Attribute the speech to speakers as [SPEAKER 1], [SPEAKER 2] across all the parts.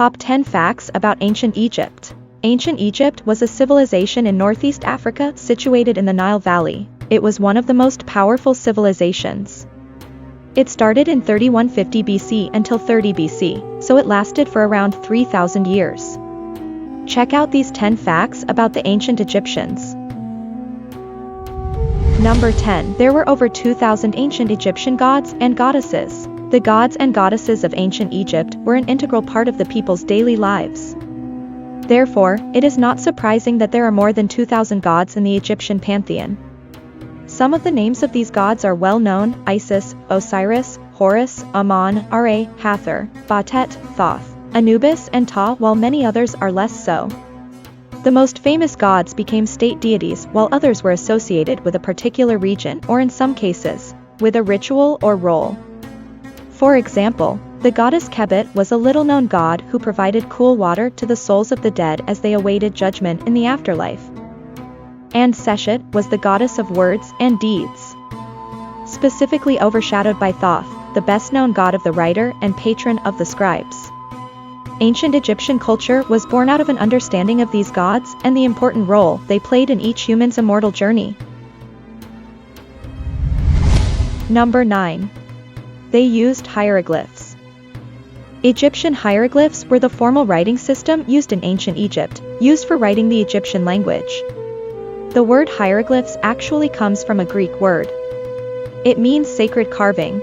[SPEAKER 1] Top 10 Facts about Ancient Egypt. Ancient Egypt was a civilization in northeast Africa situated in the Nile Valley. It was one of the most powerful civilizations. It started in 3150 BC until 30 BC, so it lasted for around 3,000 years. Check out these 10 facts about the ancient Egyptians. Number 10. There were over 2,000 ancient Egyptian gods and goddesses. The gods and goddesses of ancient Egypt were an integral part of the people's daily lives. Therefore, it is not surprising that there are more than 2,000 gods in the Egyptian pantheon. Some of the names of these gods are well known: Isis, Osiris, Horus, Amon, Ra, Hathor, Bastet, Thoth, Anubis and Ptah, while many others are less so. The most famous gods became state deities, while others were associated with a particular region or, in some cases, with a ritual or role. For example, the goddess Qebhet was a little-known god who provided cool water to the souls of the dead as they awaited judgment in the afterlife. And Seshat was the goddess of words and deeds, specifically overshadowed by Thoth, the best-known god of the writer and patron of the scribes. Ancient Egyptian culture was born out of an understanding of these gods and the important role they played in each human's immortal journey. Number 9. They used hieroglyphs. Egyptian hieroglyphs were the formal writing system used in ancient Egypt, used for writing the Egyptian language. The word hieroglyphs actually comes from a Greek word. It means sacred carving.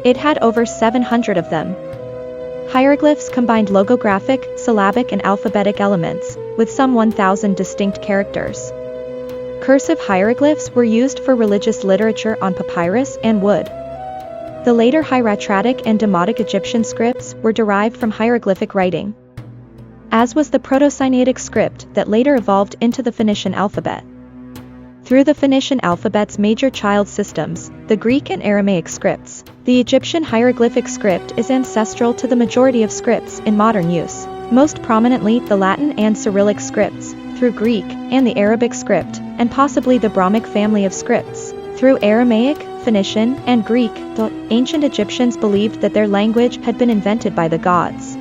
[SPEAKER 1] It had over 700 of them. Hieroglyphs combined logographic, syllabic and alphabetic elements, with some 1,000 distinct characters. Cursive hieroglyphs were used for religious literature on papyrus and wood. The later hieratic and demotic Egyptian scripts were derived from hieroglyphic writing, as was the Proto-Sinaitic script that later evolved into the Phoenician alphabet. Through the Phoenician alphabet's major child systems, the Greek and Aramaic scripts, the Egyptian hieroglyphic script is ancestral to the majority of scripts in modern use, most prominently the Latin and Cyrillic scripts, through Greek, and the Arabic script, and possibly the Brahmic family of scripts, through Aramaic, Phoenician, and Greek. The ancient Egyptians believed that their language had been invented by the gods.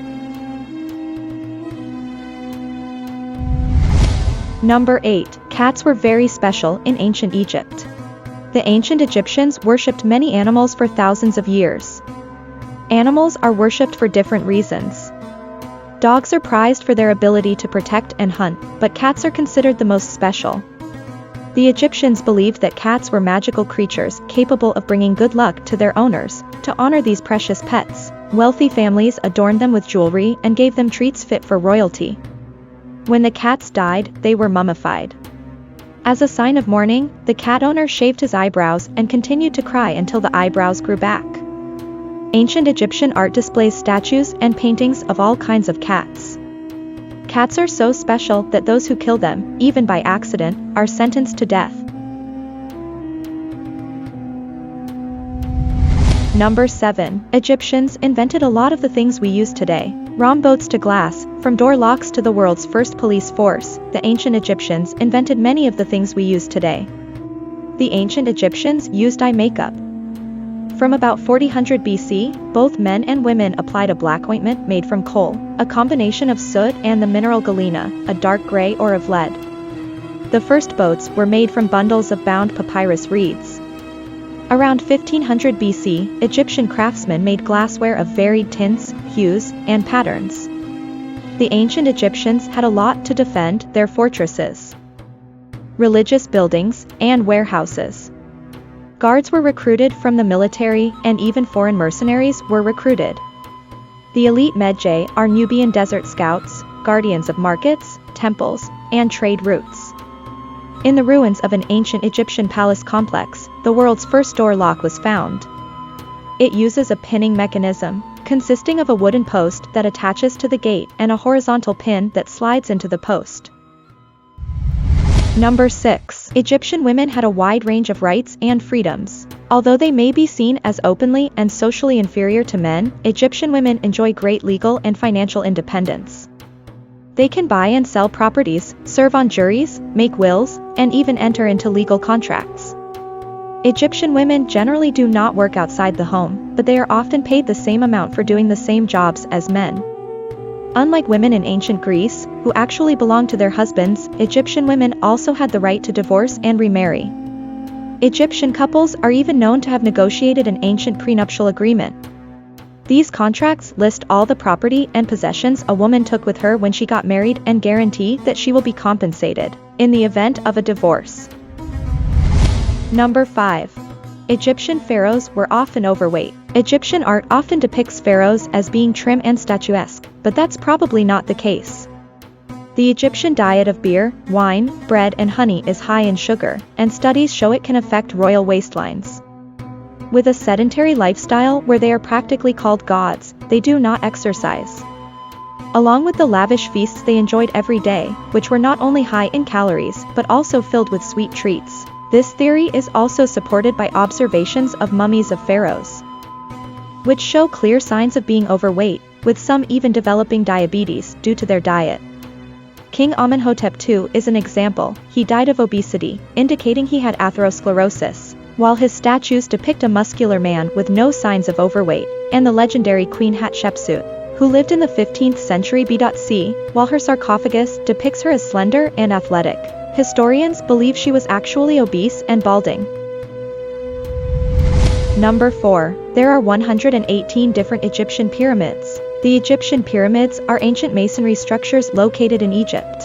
[SPEAKER 1] Number 8. Cats were very special in ancient Egypt. The ancient Egyptians worshipped many animals for thousands of years. Animals are worshipped for different reasons. Dogs are prized for their ability to protect and hunt, but cats are considered the most special. The Egyptians believed that cats were magical creatures capable of bringing good luck to their owners. To honor these precious pets, wealthy families adorned them with jewelry and gave them treats fit for royalty. When the cats died, they were mummified. As a sign of mourning, the cat owner shaved his eyebrows and continued to cry until the eyebrows grew back. Ancient Egyptian art displays statues and paintings of all kinds of cats. Cats are so special that those who kill them, even by accident, are sentenced to death. Number 7. Egyptians invented a lot of the things we use today. From boats to glass, from door locks to the world's first police force, the ancient Egyptians invented many of the things we use today. The ancient Egyptians used eye makeup. From about 400 BC, both men and women applied a black ointment made from coal, a combination of soot and the mineral galena, a dark gray or of lead. The first boats were made from bundles of bound papyrus reeds. Around 1500 BC, Egyptian craftsmen made glassware of varied tints, hues, and patterns. The ancient Egyptians had a lot to defend their fortresses, religious buildings, and warehouses. Guards were recruited from the military, and even foreign mercenaries were recruited. The elite Medjay are Nubian desert scouts, guardians of markets, temples, and trade routes. In the ruins of an ancient Egyptian palace complex, the world's first door lock was found. It uses a pinning mechanism, consisting of a wooden post that attaches to the gate and a horizontal pin that slides into the post. Number 6. Egyptian women had a wide range of rights and freedoms. Although they may be seen as openly and socially inferior to men, Egyptian women enjoy great legal and financial independence. They can buy and sell properties, serve on juries, make wills, and even enter into legal contracts. Egyptian women generally do not work outside the home, but they are often paid the same amount for doing the same jobs as men. Unlike women in ancient Greece, who actually belonged to their husbands, Egyptian women also had the right to divorce and remarry. Egyptian couples are even known to have negotiated an ancient prenuptial agreement. These contracts list all the property and possessions a woman took with her when she got married and guarantee that she will be compensated in the event of a divorce. Number 5. Egyptian pharaohs were often overweight. Egyptian art often depicts pharaohs as being trim and statuesque, but that's probably not the case. The Egyptian diet of beer, wine, bread and honey is high in sugar, and studies show it can affect royal waistlines. With a sedentary lifestyle where they are practically called gods, they do not exercise. Along with the lavish feasts they enjoyed every day, which were not only high in calories but also filled with sweet treats. This theory is also supported by observations of mummies of pharaohs, which show clear signs of being overweight, with some even developing diabetes due to their diet. King Amenhotep II is an example. He died of obesity, indicating he had atherosclerosis, while his statues depict a muscular man with no signs of overweight, and the legendary Queen Hatshepsut, who lived in the 15th century BC, while her sarcophagus depicts her as slender and athletic. Historians believe she was actually obese and balding. Number 4. There are 118 different Egyptian pyramids. The Egyptian pyramids are ancient masonry structures located in Egypt.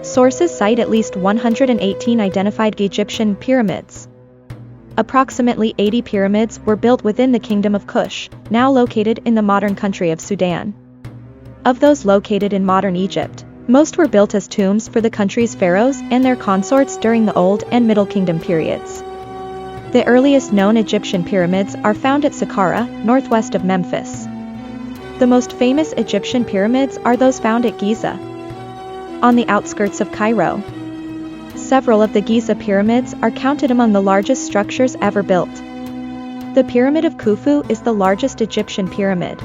[SPEAKER 1] Sources cite at least 118 identified Egyptian pyramids. Approximately 80 pyramids were built within the Kingdom of Kush, now located in the modern country of Sudan. Of those located in modern Egypt, most were built as tombs for the country's pharaohs and their consorts during the Old and Middle Kingdom periods. The earliest known Egyptian pyramids are found at Saqqara, northwest of Memphis. The most famous Egyptian pyramids are those found at Giza, on the outskirts of Cairo. Several of the Giza pyramids are counted among the largest structures ever built. The Pyramid of Khufu is the largest Egyptian pyramid.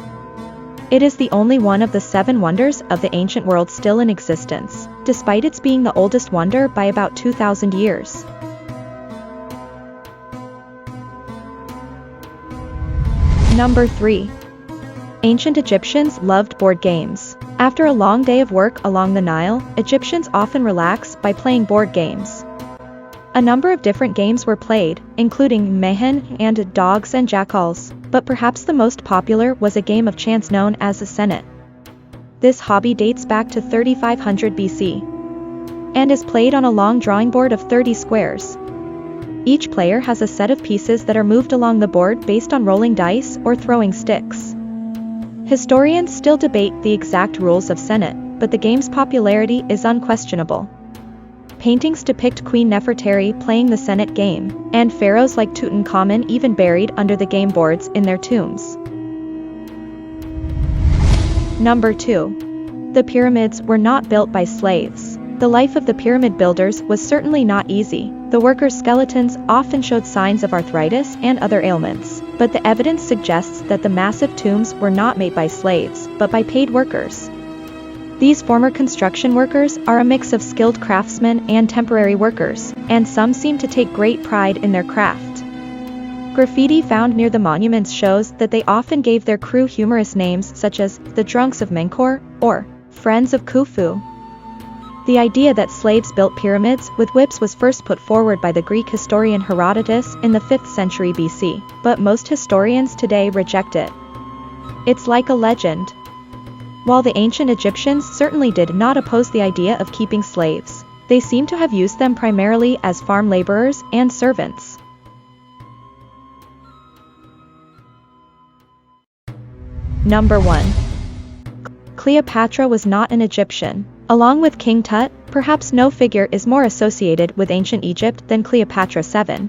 [SPEAKER 1] It is the only one of the 7 wonders of the ancient world still in existence, despite its being the oldest wonder by about 2,000 years. Number 3. Ancient Egyptians loved board games. After a long day of work along the Nile, Egyptians often relax by playing board games. A number of different games were played, including Mehen and Dogs and Jackals, but perhaps the most popular was a game of chance known as a Senet. This hobby dates back to 3500 BC and is played on a long drawing board of 30 squares. Each player has a set of pieces that are moved along the board based on rolling dice or throwing sticks. Historians still debate the exact rules of Senet, but the game's popularity is unquestionable. Paintings depict Queen Nefertari playing the Senet game, and pharaohs like Tutankhamun even buried under the game boards in their tombs. Number 2. The pyramids were not built by slaves. The life of the pyramid builders was certainly not easy. The workers' skeletons often showed signs of arthritis and other ailments, but the evidence suggests that the massive tombs were not made by slaves, but by paid workers. These former construction workers are a mix of skilled craftsmen and temporary workers, and some seem to take great pride in their craft. Graffiti found near the monuments shows that they often gave their crew humorous names such as the Drunks of Menkaure or Friends of Khufu. The idea that slaves built pyramids with whips was first put forward by the Greek historian Herodotus in the 5th century BC, but most historians today reject it. It's like a legend. While the ancient Egyptians certainly did not oppose the idea of keeping slaves, they seem to have used them primarily as farm laborers and servants. Number 1. Cleopatra was not an Egyptian. Along with King Tut, perhaps no figure is more associated with ancient Egypt than Cleopatra VII.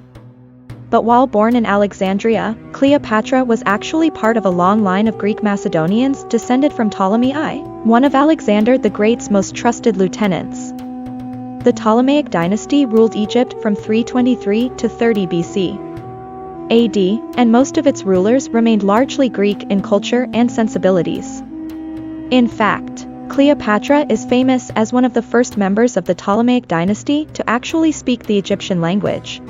[SPEAKER 1] But while born in Alexandria, Cleopatra was actually part of a long line of Greek Macedonians descended from Ptolemy I, one of Alexander the Great's most trusted lieutenants. The Ptolemaic dynasty ruled Egypt from 323 to 30 BC. AD, and most of its rulers remained largely Greek in culture and sensibilities. In fact, Cleopatra is famous as one of the first members of the Ptolemaic dynasty to actually speak the Egyptian language.